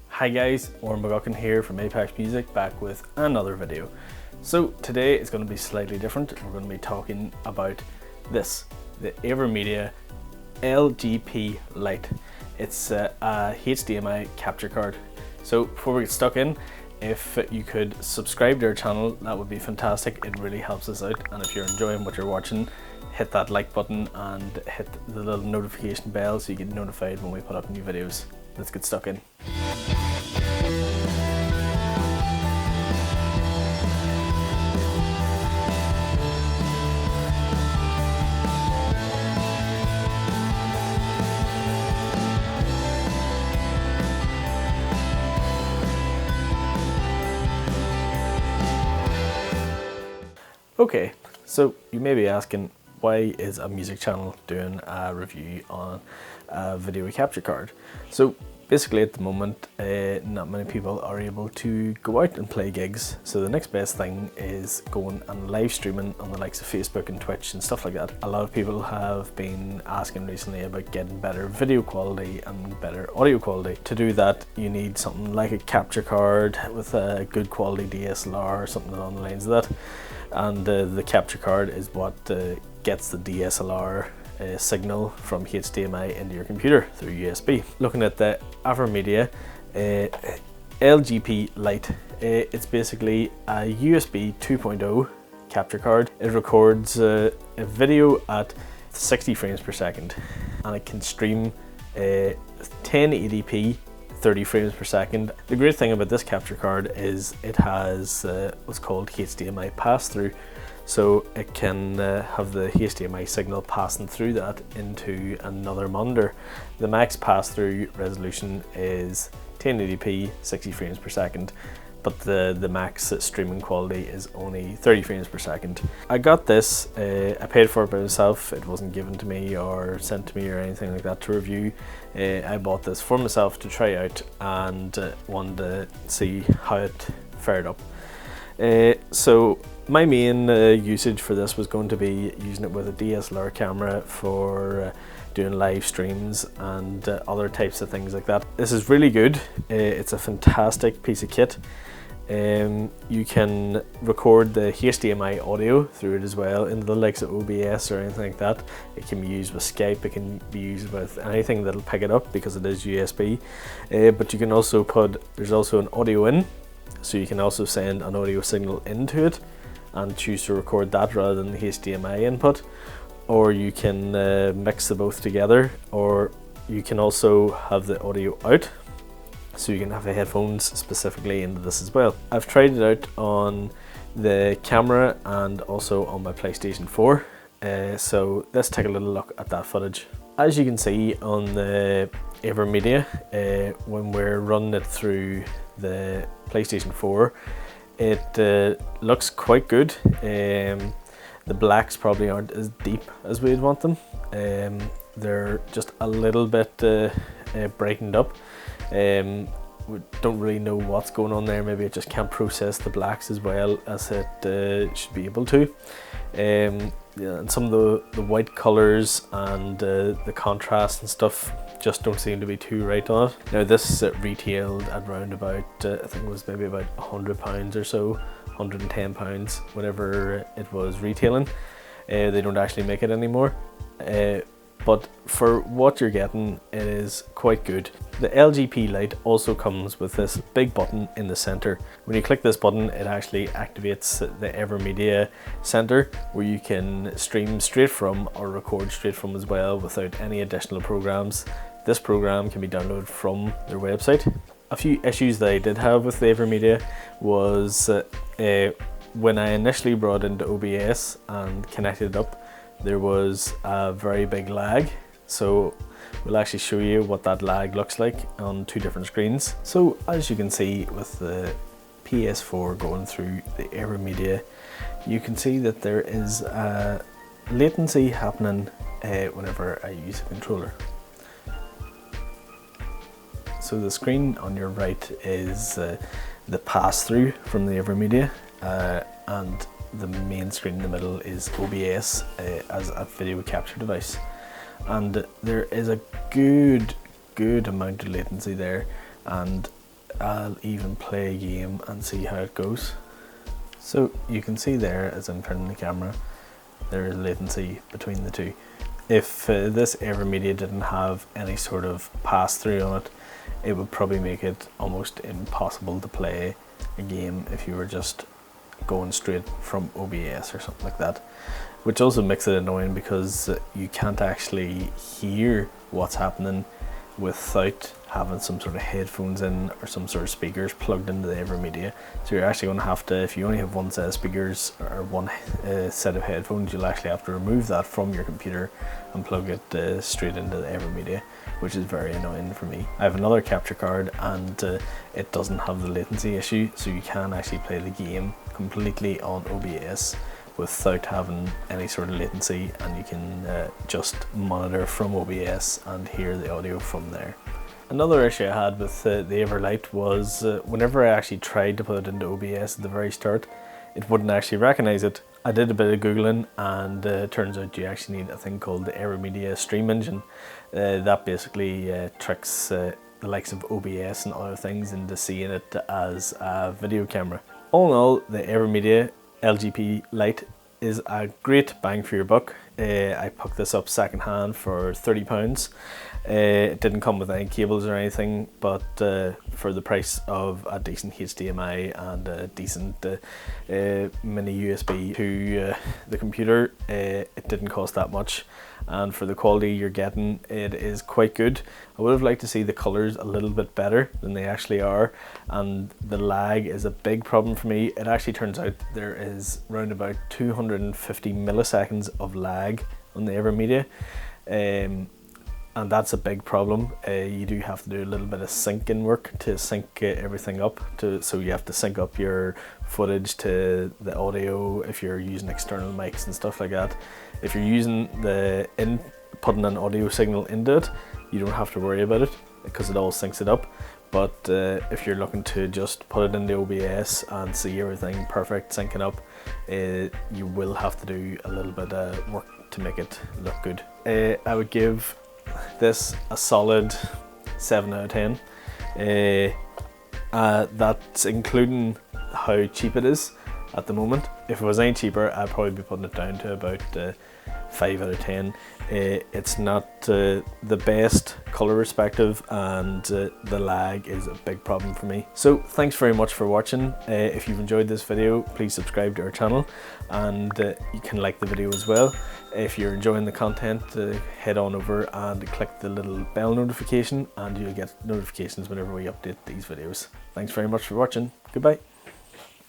Hi guys, Oren McGuckin here from Apex Music, back with another video. So today is going to be slightly different. We're going to be talking about this, the AverMedia LGP Lite. It's a HDMI capture card. So before we get stuck in, if you could subscribe to our channel, that would be fantastic. It really helps us out, and if you're enjoying what you're watching, hit that like button and hit the little notification bell so you get notified when we put up new videos. Let's get stuck in. Okay, so you may be asking, why is a music channel doing a review on a video capture card? So basically at the moment, not many people are able to go out and play gigs. So the next best thing is going and live streaming on the likes of Facebook and Twitch and stuff like that. A lot of people have been asking recently about getting better video quality and better audio quality. To do that, you need something like a capture card with a good quality DSLR or something along the lines of that. And the capture card is what gets the DSLR signal from HDMI into your computer through USB. Looking at the AverMedia LGP Lite, it's basically a USB 2.0 capture card. It records a video at 60 frames per second, and it can stream 1080p 30 frames per second. The great thing about this capture card is it has what's called HDMI pass-through, so it can have the HDMI signal passing through that into another monitor. The max pass-through resolution is 1080p 60 frames per second, but the max streaming quality is only 30 frames per second. I got this, I paid for it by myself. It wasn't given to me or sent to me or anything like that to review. I bought this for myself to try out and wanted to see how it fared up. So my main usage for this was going to be using it with a DSLR camera for doing live streams and other types of things like that. This is really good. It's a fantastic piece of kit. You can record the HDMI audio through it as well into the likes of OBS or anything like that. It can be used with Skype, it can be used with anything that'll pick it up because it is USB. But you can also there's also an audio in, so you can also send an audio signal into it and choose to record that rather than the HDMI input. Or you can mix the both together, or you can also have the audio out, so you can have the headphones specifically into this as well. I've tried it out on the camera and also on my PlayStation 4, so let's take a little look at that footage. As you can see on the AverMedia, when we're running it through the PlayStation 4, it looks quite good. The blacks probably aren't as deep as we'd want them. They're just a little bit brightened up. We don't really know what's going on there. Maybe it just can't process the blacks as well as it should be able to. Yeah, and some of the white colors and the contrast and stuff just don't seem to be too right on it. Now this retailed at around about, I think it was maybe about £100 or so, £110 whenever it was retailing. They don't actually make it anymore. But for what you're getting, it is quite good. The LGP Lite also comes with this big button in the center. When you click this button, it actually activates the AverMedia Center, where you can stream straight from or record straight from as well without any additional programs. This program can be downloaded from their website. A few issues that I did have with the AverMedia was when I initially brought into OBS and connected it up, there was a very big lag. So we'll actually show you what that lag looks like on two different screens. So as you can see with the PS4 going through the AverMedia, you can see that there is a latency happening whenever I use a controller. So the screen on your right is the pass-through from the AverMedia, and the main screen in the middle is OBS as a video capture device. And there is a good amount of latency there, and I'll even play a game and see how it goes. So you can see there as I'm turning the camera, there is latency between the two. If this AverMedia didn't have any sort of pass-through on it, it would probably make it almost impossible to play a game if you were just going straight from OBS or something like that, which also makes it annoying because you can't actually hear what's happening without having some sort of headphones in or some sort of speakers plugged into the AverMedia. So you're actually going to have to, if you only have one set of speakers or one set of headphones, you'll actually have to remove that from your computer and plug it straight into the AverMedia, which is very annoying for me. I have another capture card and it doesn't have the latency issue, so you can actually play the game completely on OBS without having any sort of latency, and you can just monitor from OBS and hear the audio from there. Another issue I had with the Lite was whenever I actually tried to put it into OBS at the very start, it wouldn't actually recognize it. I did a bit of Googling and it turns out you actually need a thing called the AverMedia Stream Engine. That basically tricks the likes of OBS and other things into seeing it as a video camera. All in all, the AverMedia LGP Lite is a great bang for your buck. I picked this up second hand for £30. It didn't come with any cables or anything, but for the price of a decent HDMI and a decent mini USB to the computer, it didn't cost that much, and for the quality you're getting, it is quite good. I would have liked to see the colors a little bit better than they actually are, and the lag is a big problem for me. It actually turns out there is around about 250 milliseconds of lag on the AverMedia, and that's a big problem. You do have to do a little bit of syncing work to sync everything up, so you have to sync up your footage to the audio if you're using external mics and stuff like that. If you're using putting an audio signal into it, you don't have to worry about it because it all syncs it up. But if you're looking to just put it into OBS and see everything perfect syncing up, you will have to do a little bit of work to make it look good. I would give this a solid 7 out of 10. That's including how cheap it is at the moment. If it was any cheaper, I'd probably be putting it down to about 5 out of 10. It's not the best color perspective, and the lag is a big problem for me. So thanks very much for watching. If you've enjoyed this video, please subscribe to our channel, and you can like the video as well. If you're enjoying the content, head on over and click the little bell notification and you'll get notifications whenever we update these videos. Thanks very much for watching. Goodbye.